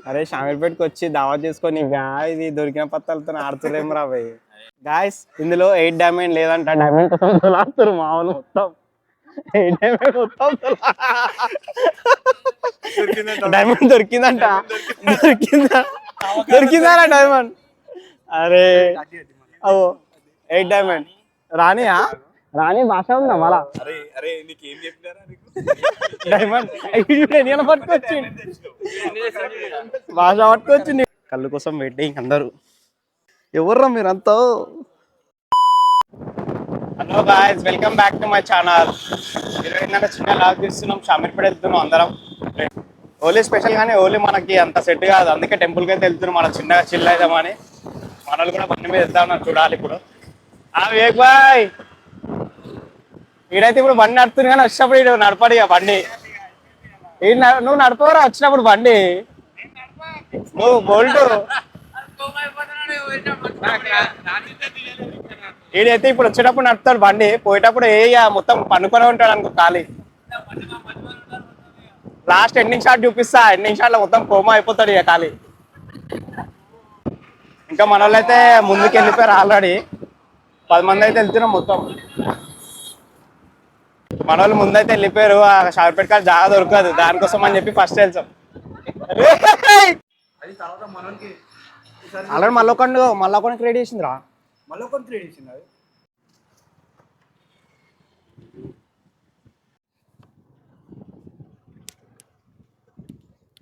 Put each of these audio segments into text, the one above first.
అరే షామీర్పేటకి వచ్చి దావత్ చేసుకొని ఇది దొరికిన పత్తాలతో ఆడుతులేము రా భయ్. గాయస్ ఇందులో 8 డైమండ్ లేదంట. డైమండ్ కోసం ఆడుతారు మామూలు మొత్తం 8 డైమండ్ మొత్తం డైమండ్ దొరికిందంట. దొరికిందా డైమండ్? అరే ఓ 8 డైమండ్ రానియా? రాని భాష ఉందా మళ్ళా డైమండ్ పట్టుకొచ్చి భాష పట్టుకొచ్చి కళ్ళు కోసం వెయిటింగ్ అందరూ. ఎవర్రా మీరంతా? Hello guys, welcome back to my channel. ఈరోజు ఏంటంటే చిన్న లాగ్ తీస్తున్నాం. షామీర్పేట వెళ్తున్నాం అందరం. హోలీ స్పెషల్ కానీ హోలీ మనకి అంత సెట్ కాదు, అందుకే టెంపుల్కి అయితే వెళ్తున్నాం. మనం చిన్నగా చిల్ అవుదామని. మనల్ని కూడా బండి మీద వెళ్తా ఉన్నారు, చూడాలి ఇప్పుడు. వివేక్ బాయ్ ఈడైతే ఇప్పుడు బండి నడుతుంది కానీ వచ్చినప్పుడు ఇడు నడపడు ఇక బండి. నువ్వు నడపవరా వచ్చినప్పుడు బండి? నువ్వు బోల్ట్ ఈడైతే ఇప్పుడు వచ్చేటప్పుడు నడుపుతాడు బండి, పోయేటప్పుడు మొత్తం పనుకొని ఉంటాడు అనుకో ఖాళీ. లాస్ట్ ఎండింగ్ షాట్ చూపిస్తా, ఎండింగ్ షాట్ లో మొత్తం కోమా అయిపోతాడు ఇక ఖాళీ. ఇంకా మన వాళ్ళు అయితే ముందుకు వెళ్ళిపోయారు ఆల్రెడీ. 10 మంది అయితే వెళ్తున్నాం మొత్తం. మన వాళ్ళు ముందైతే వెళ్ళిపోయారు. ఆ షార్పేట కాడ జాగా దొరకదు, దానికోసం అని చెప్పి ఫస్ట్ వెళ్తాం. ఆల్రెడీ మళ్ళీ క్రియేట్ చేసిందిరా.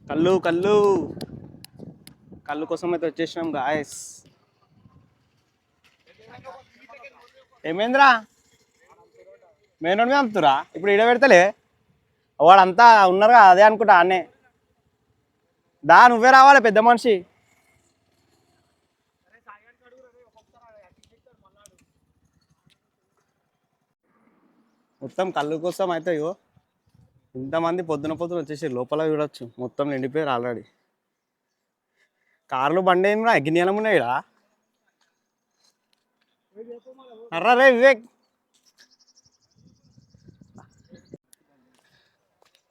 కళ్ళు కళ్ళు కళ్ళు కోసం అయితే వచ్చేసినాం గాయస్. ఏమేంద్రా మెయిన్ అమ్ముతురా ఇప్పుడు ఈడ పెడతలే. వాడంతా ఉన్నారుగా అదే అనుకుంటా అన్నే. దా నువ్వే రావాలి పెద్ద మనిషి. మొత్తం కళ్ళు కోసం అయితే ఇంతమంది పొద్దున వచ్చేసి లోపల చూడొచ్చు. మొత్తం నిండిపోయారు ఆల్రెడీ. కార్లు బండి ఏమిరా గిన్నెలం ఉన్నాయిడా. అర్రా రే వివేక్,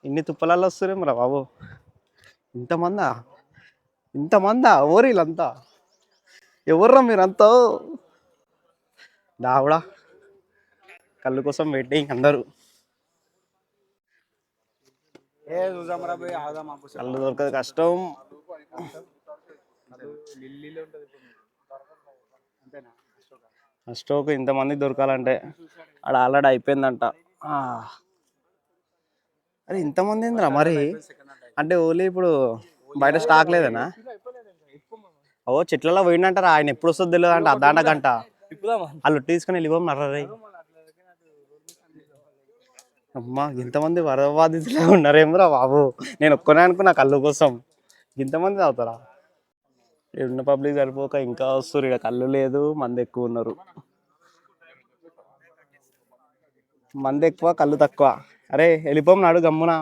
ఇన్ని తుప్పలలో వస్తురేమరా బాబు. ఇంతమందా ఓరీలంతా? ఎవర్రా మీరంతా? దావుడా కళ్ళు కోసం వెయిటింగ్ అందరూ. కళ్ళు దొరకదు, కష్టం. స్టోక్ ఇంతమంది దొరకాలంటే ఆడ ఆల్రెడీ అయిపోయిందంట. అరే ఇంతమంది ఏందిరా మరి? అంటే ఓన్లీ ఇప్పుడు బయట స్టాక్ లేదనా? చెట్లలో పోయిందంటారా. ఆయన ఎప్పుడు వస్తుందో తెలియదు అంట. అర్ధాంట గంట వాళ్ళు తీసుకుని వెళ్ళిపోం నర్రరే. అమ్మా ఇంతమంది వరద బాధితులే ఉన్నారేమరా బాబు. నేను ఒక్కనే అనుకున్నా కళ్ళు కోసం. ఇంతమంది తాగుతారా? ఉన్న పబ్లిక్ సరిపోక ఇంకా వస్తారు. ఇక్కడ కళ్ళు లేదు, మంది ఎక్కువ ఉన్నారు. మంది ఎక్కువ కళ్ళు తక్కువ. అరే వెళ్ళిపోం నాడు గమ్మున,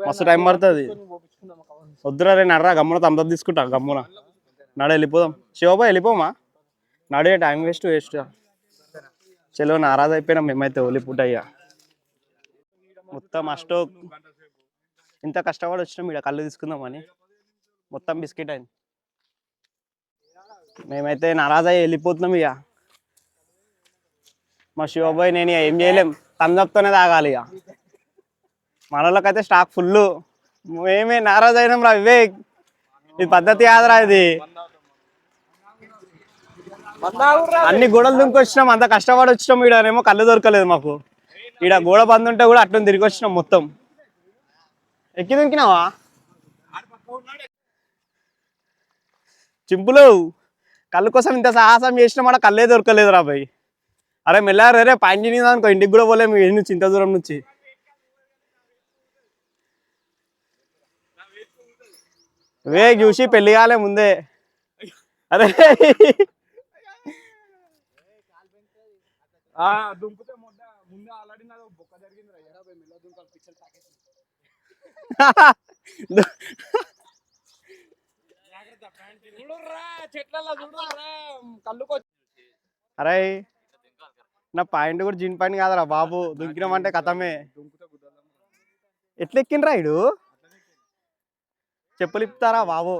మస్తు టైం పడుతుంది. వద్దురా రే నడరా, గమ్మున తమ్ముడు తీసుకుంటా గమ్మున నాడు వెళ్ళిపోదాం. శివబాయ్ వెళ్ళిపోమా నాడు, టైం వేస్ట్. చలో నారాజ్ అయిపోయినాం మేమైతే హోలీ పూట. అయ్యా మొత్తం అష్టోక్ ఇంత కష్టపడి వచ్చినాం ఇక్కడ కళ్ళు తీసుకుందామని. మొత్తం బిస్కెట్ అయింది. మేమైతే నారాజ్ అయ్యి వెళ్ళిపోతున్నాం. ఇక మా శివబాయ్ నేను ఏం చేయలేం, తందప్తోనే తాగాలి. ఇక మనోళ్ళకైతే స్టాక్ ఫుల్. మేమే నారాజ్ అయినాం రా వివేక్. ఇది పద్ధతి కాదురా ఇది. అన్ని గోడలు దుంకి వచ్చినాం, అంత కష్టపడి వచ్చినాం. ఈడనేమో కళ్ళు దొరకలేదు మాకు. ఈడ గోడ బంద్ ఉంటే కూడా అట్లా తిరిగి వచ్చినాం. మొత్తం ఎక్కి దుంకినావా చింపులు? కళ్ళు కోసం ఇంత సాహసం చేసినాం, మన కళ్ళే దొరకలేదు రా భయ్. అరే మెల్లారు రే, పైన తినేది అనుకో ఇంటికి కూడా పోలేము ఇంటి నుంచి, ఇంత దూరం నుంచి. వివేక్ చూసి పెళ్లి కాలే ముందే. అరే అరే నా పాయింట్ కూడా జీన్ పాయింట్ కాదరా బాబు. దుంకినామంటే కథమే. ఎట్లా ఎక్కినరా ఇడు? చెప్పులు ఇప్పుతారా బాబు?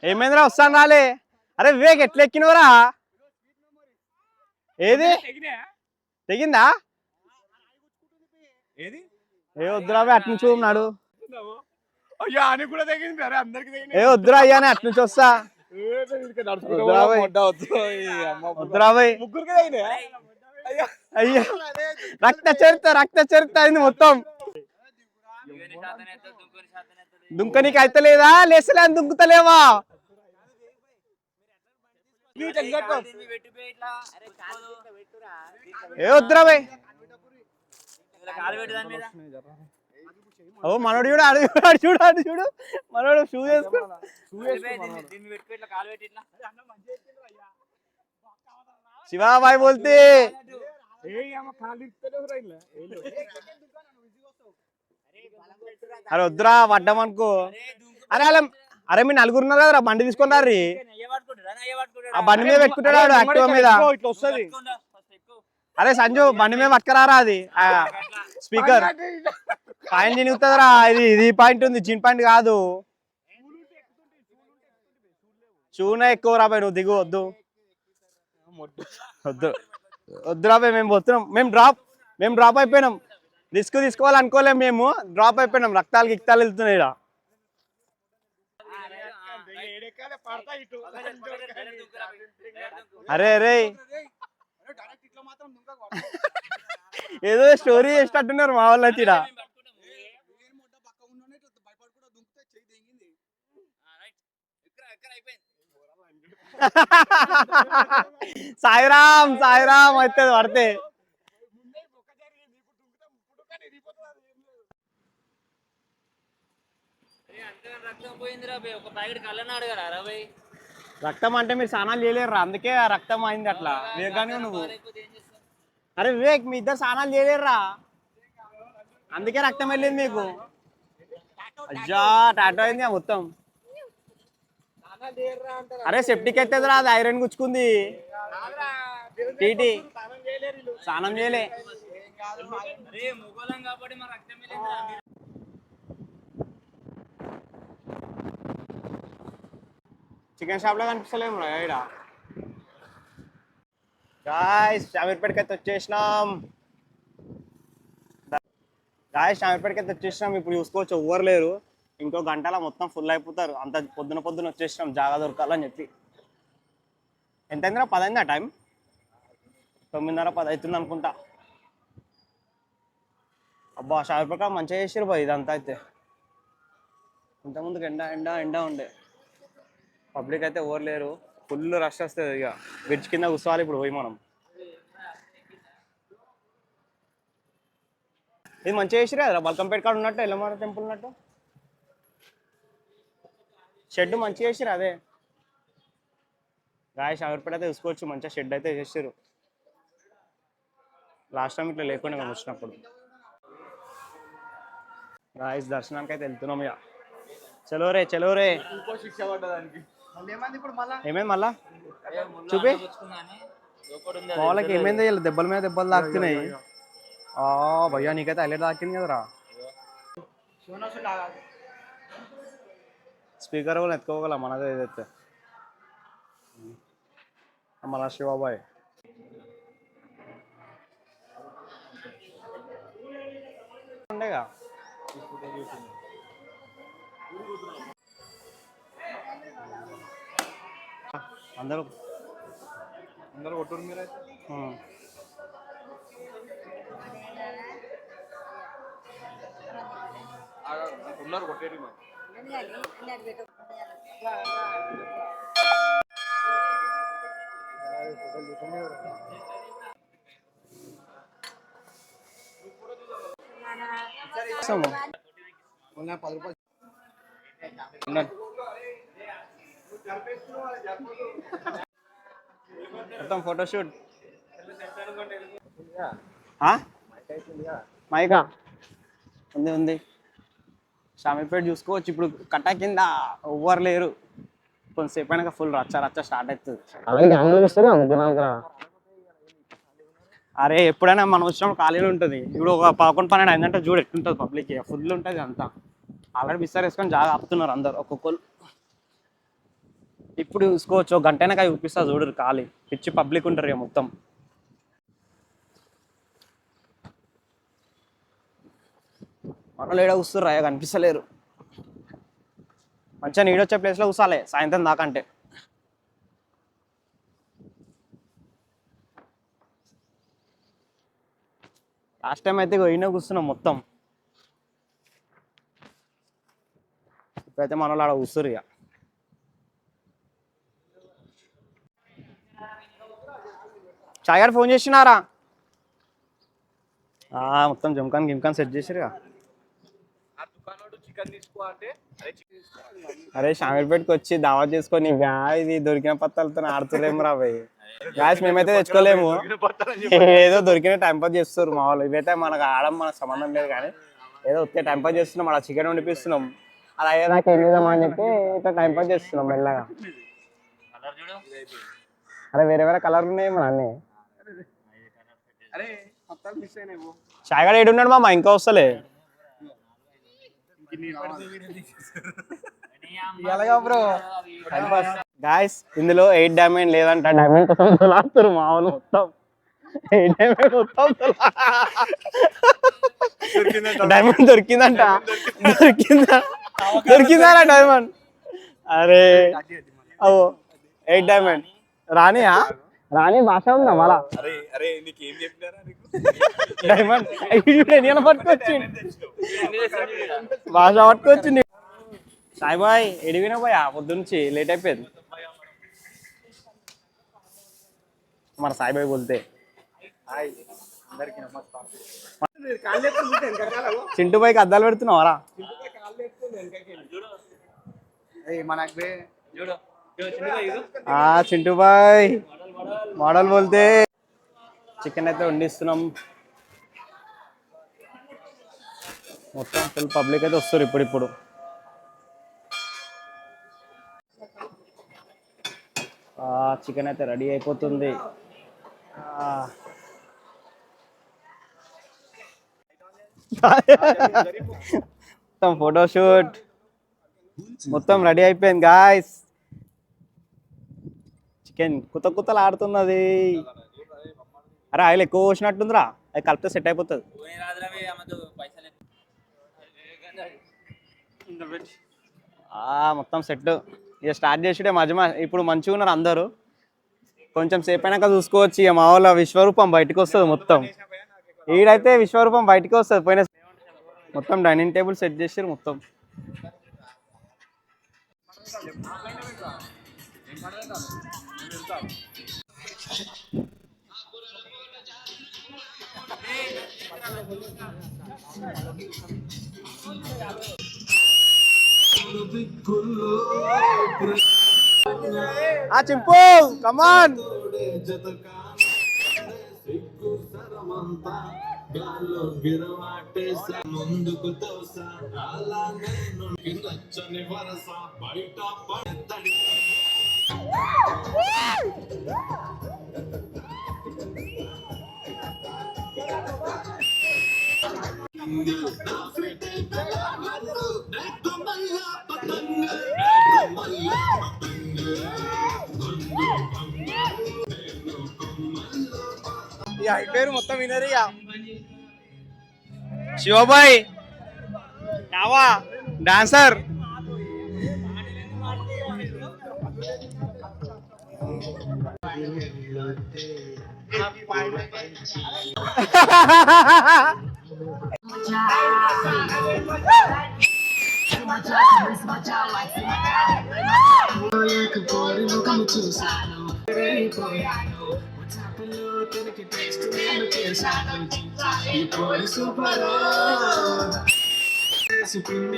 ఏమైందిరా వస్తాను రాలే? అరే వివేక్ ఎట్లా ఎక్కినవరా? ఏది తెగిందా? ఏ వద్దురా అటు నుంచి ఉన్నాడు. ఏ వద్దురా అయ్యా అటు నుంచి వస్తా. అయ్యా రక్త చరిత్ర అయింది మొత్తం. దుంకనీకి అయితే లేదా? లేసలే అని దుంకుతలేవా? ఏ వద్దురా భయ్. ఓ మనోడు చూడు, ఆడు చూడు మనోడు షూ వేసుకో. శివాబాయ్ బోల్తే అరే వద్దురా పడ్డామనుకో. అరే మీ నలుగురు ఉన్నారు కదరా, బండి తీసుకొని రారి. ఆ బండి మీద పెట్టుకుంటాడు యాక్టివా మీద. అరే సంజు బండి మీద పట్టుకరారా అది స్పీకర్. పాయింట్ తిరుగుతుందిరా. ఇది పాయింట్ ఉంది, చిన్ పాయింట్ కాదు. షూనే ఎక్కువ రాబాయ్, నువ్వు దిగు. వద్దు రాబాయ్, మేము పోతున్నాం. మేము డ్రాప్ అయిపోయినాం. రిస్క్ తీసుకోవాలనుకోలేము, మేము డ్రాప్ అయిపోయినాం. రక్తాలు గిక్తాలు వెళ్తున్నాయి. అరే అరే ఏదో స్టోరీ చేసినట్టున్నారు మా వాళ్ళు అయితే. సాయిరామ్ అయితే పడితే రక్తం అంటే మీరు స్నానాలు చేయలేరు, అందుకే ఆ రక్తం అయింది అట్లా. వివేకాన్ని నువ్వు అరే వివేక్ మీ ఇద్దరు స్నానాలు చేయలేరురా, అందుకే రక్తం వెళ్ళింది మీకు. అజ్జా టాటో అయింది మొత్తం. అరే సెప్టిక్ అయితే రా, అది ఐరన్ గుచ్చుకుంది. టీటీ స్నానం చేయలే. చికెన్ షాప్ లో కనిపిస్తలేము ఇక్కడ. గాయ్స్ షామీర్పేటకి అయితే వచ్చేసినాం. ఇప్పుడు చూసుకోవచ్చు ఎవ్వరు లేరు. ఇంకో గంటలో మొత్తం ఫుల్ అయిపోతారు. అంత పొద్దున వచ్చేసినాం జాగా దొరకాలని చెప్పి. ఎంత అయిందిరా? 10 అయిందా టైం? 9:30 10 అవుతుంది అనుకుంటా. అబ్బా షామీర్పేట మంచిగా చేసారు బాయ్ ఇదంతా. అయితే ఇంతకుముందుకు ఎండ ఉండే. పబ్లిక్ అయితే ఎవరు లేరు, ఫుల్ రష్ వస్తుంది. ఇక బ్రిడ్జ్ కింద కూర్చోవాలి ఇప్పుడు పోయి మనం. ఇది మంచిగా చేసిరే కదా బల్కంపేట కాడ ఉన్నట్టు, ఎల్లమ్మ టెంపుల్ ఉన్నట్టు. షెడ్ మంచిగా చేసిరు. అదే గాయస్ షామీర్పేట అయితే చూసుకోవచ్చు, మంచిగా షెడ్ అయితే చేసారు. లాస్ట్ టైం ఇట్లా లేకుండా మేము వచ్చినప్పుడు. గాయస్ దర్శనానికి అయితే వెళ్తున్నాం ఇక. చలో రే. ఏమైంది మళ్ళా? చూపి వాళ్ళకి ఏమైంది? దెబ్బల మీద దెబ్బలు తాకుతున్నాయి. భయ్యా నీకైతే హైలైట్ తాకింది కదరా. స్పీకర్ కూడా ఎత్తుకోగల మనదే ఏదైతే. మన శివాబాయ్ ఉండేగా. అందరూ కొట్టరు మీరైతే ఉన్నారు కొట్టేది. మొత్తం ఫోటోషూట్. మైకా ఉంది. షామీర్పేట చూసుకోవచ్చు. ఇప్పుడు కట్టా కింద ఎవ్వరు లేరు. కొంతసేపు అయినాక ఫుల్ రచ్చ స్టార్ట్ అవుతుంది. అరే ఎప్పుడైనా మనం వచ్చినప్పుడు ఖాళీలో ఉంటుంది. ఇప్పుడు ఒక 11, 12 అయిందంటే చూడు ఎట్లుంటుంది పబ్లిక్, ఫుల్ ఉంటుంది అంతా. ఆల్రెడీ బిస్సార్ వేసుకొని జాగా ఆపుతున్నారు అందరు ఒక్కొక్కరు. ఇప్పుడు చూసుకోవచ్చు, ఒక గంట అయినాక చూపిస్తా చూడరు ఖాళీ పిచ్చి పబ్లిక్ ఉంటారు ఇక మొత్తం. మనలో ఏడ కూర్చుర్రు అయ్యా కనిపిస్తలేరు. మంచిగా నీడొచ్చే ప్లేస్లో కూర్చోాలి సాయంత్రం దాకా. అంటే లాస్ట్ టైం అయితే పోయినా కూర్చున్నాం మొత్తం. ఇప్పుడైతే మన వాళ్ళు ఆడ కూర్చురు ఇక. చాయ్ గారు ఫోన్ చేసినారా? మొత్తం జమ్కాన్ గిమ్కాన్ సెట్ చేసిరు ఇక. అరే షామీర్పేటకి వచ్చి దావత్ చేసుకొని ఇది దొరికిన పత్తాలతో ఆడుతులేము రా భయ్. గ్యాస్ మేమైతే తెచ్చుకోలేము, ఏదో దొరికిన టైంపాస్ చేస్తారు మా వాళ్ళు. ఇవైతే మనకు ఆడడం మనకు సంబంధం లేదు, కానీ ఏదో వచ్చే టైంపాస్ చేస్తున్నాం. అలా చికెన్ వండిపిస్తున్నాం, అలా అయ్యేదాకా ఏం చేద్దాం అని చెప్పి ఇట్లా టైంపాస్ చేస్తున్నాం మెల్లగా. అరే వేరే వేరే కలర్లు ఉన్నాయి మన అన్నీ. చాయ్ గడ ఏడున్నాడు మామ, ఇంకా వస్తలే. గాయస్ ఇందులో 8 డైమండ్ లేదంట. డైమండ్ కోసం తొలాడుతారు మామూలు మొత్తం. 8 డైమండ్ మొత్తం డైమండ్ దొరికిందంట. దొరికిందా డైమండ్? అరే అవో 8 డైమండ్ రానియా? రాని భాష ఉందా మళ్ళా? డైమండ్ ఎన్ని పట్టుకొచ్చింది భాష పట్టుకొచ్చింది. సాయి బాయ్ ఎడిగినా పోయా పొద్దు నుంచి లేట్ అయిపోయింది. మన సాయి బాయ్ బోల్తే చింటూ బాయ్కి అద్దాలు పెడుతున్నావారా? చింటూ బాయ్ మోడల్ బోల్తే. చికెన్ అయితే వండిస్తున్నాం, మొత్తం ఫుల్ పబ్లిక్ అయితే వస్తారు ఇప్పుడు. చికెన్ అయితే రెడీ అయిపోతుంది. మొత్తం ఫోటోషూట్ మొత్తం రెడీ అయిపోయింది గాయస్. చికెన్ కుతలు ఆడుతున్నది. అరే ఆయిల్ ఎక్కువ పోసినట్టుందిరా, అది కలిపితే సెట్ అయిపోతుంది. మొత్తం సెట్ ఇక స్టార్ట్ చేసిడే మజమా. ఇప్పుడు మంచిగా ఉన్నారు అందరూ, కొంచెం సేపు అయినాక చూసుకోవచ్చు. ఇక మా వాళ్ళ విశ్వరూపం బయటకు వస్తుంది మొత్తం. ఈడైతే విశ్వరూపం బయటకు వస్తుంది. పోయిన మొత్తం డైనింగ్ టేబుల్ సెట్ చేసారు మొత్తం. చింపు కమాన్. ముందుకు పేరు మొత్తం వినరియా. శివబాయ్ కావా డాన్సర్.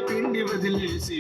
పిండి వదిలేసి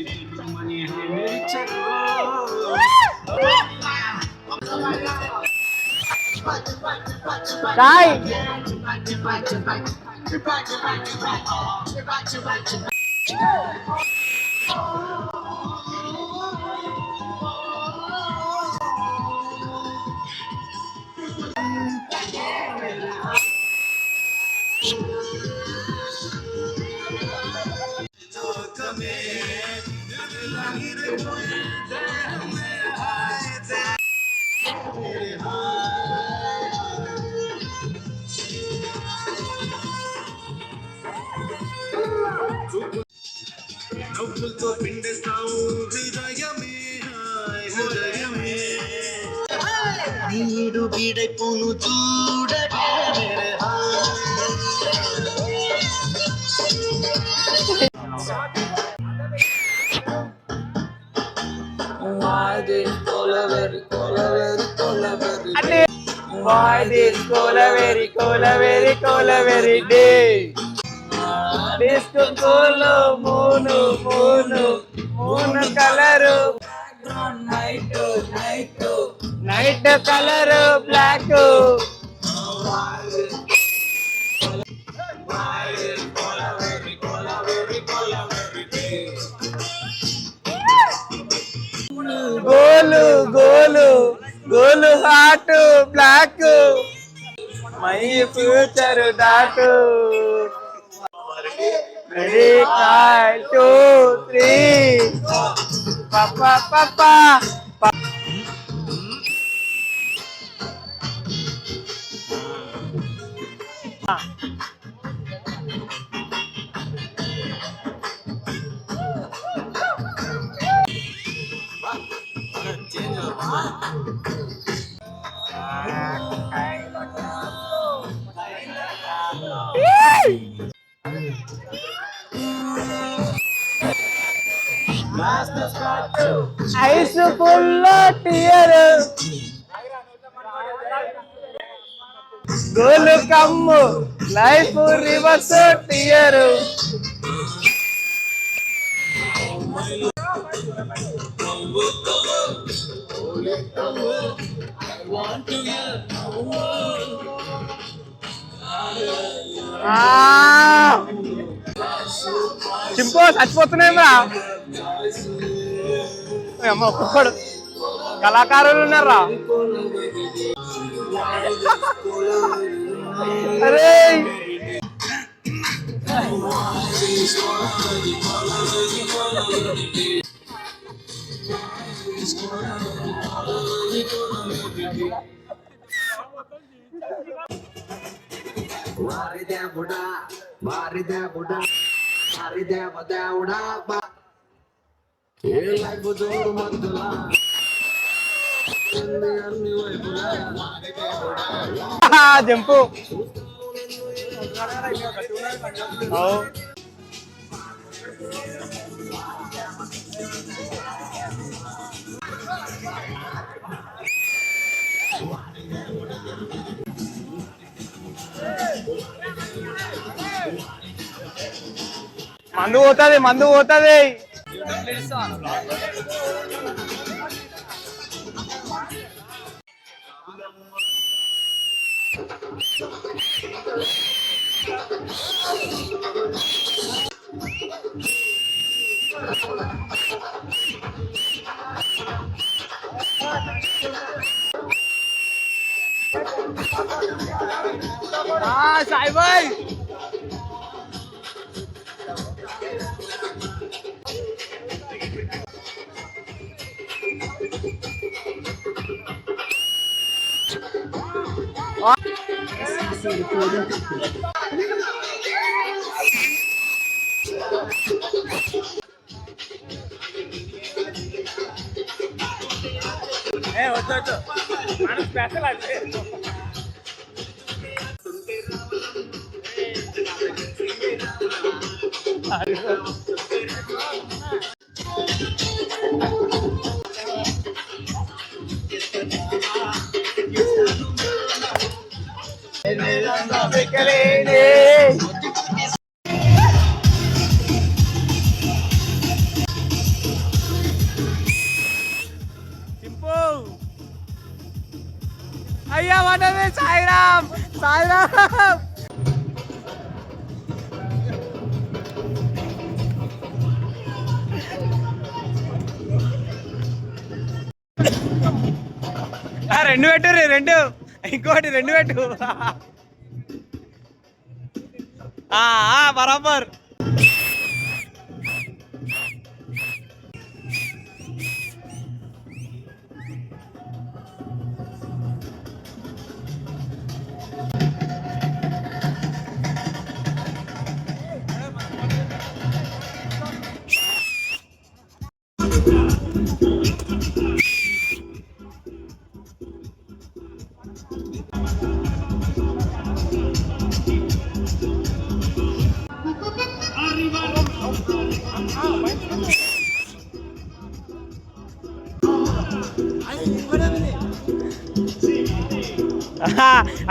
నీడు వీడైపోను చూడగా Why this cola very day? Disco colo moon color. Night color black. Golu heart black. My future dark. Ready, 1, 2, 3. Papa. Ice full of tear. Golu come, life reverse tear. చింపో చచ్చిపోతున్నాయిరా అమ్మ ఒక్కడు కళాకారులు ఉన్నారా అరే జంపు మందు పోతుంది సాయి భాయ్ వద్దు స్పెషల్ అంటే అయ్యా వనమే సాయిరామ్ రెండు పెట్టు రెండు ఇంకోటి రెండు పెట్టు బరాబర్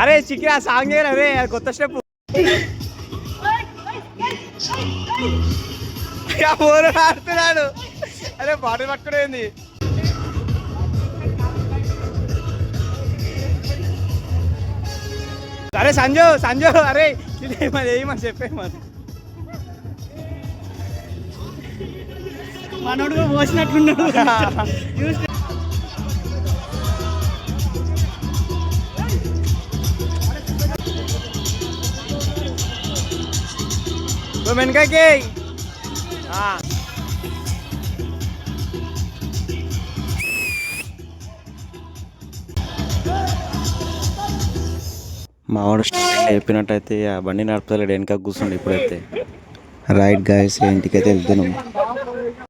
అరే చిక్కి ఆ సాంగ్ అరే కొత్త స్టెప్ ఫోన్ ఆడుతున్నాడు. అరే బాటిల్ పట్టుకునేది. అరే సంజు అరే మరి ఏమని చెప్పే మరి మనోడు పోసినట్లున్నాడు. వెనకకి మావాడు స్టార్టింగ్ చెప్పినట్టయితే ఆ బండి నడుపుతలేడు, వెనక కూర్చోండి ఇప్పుడైతే. రైట్ గాయస్ ఇంటికైతే వెళ్తున్నాం.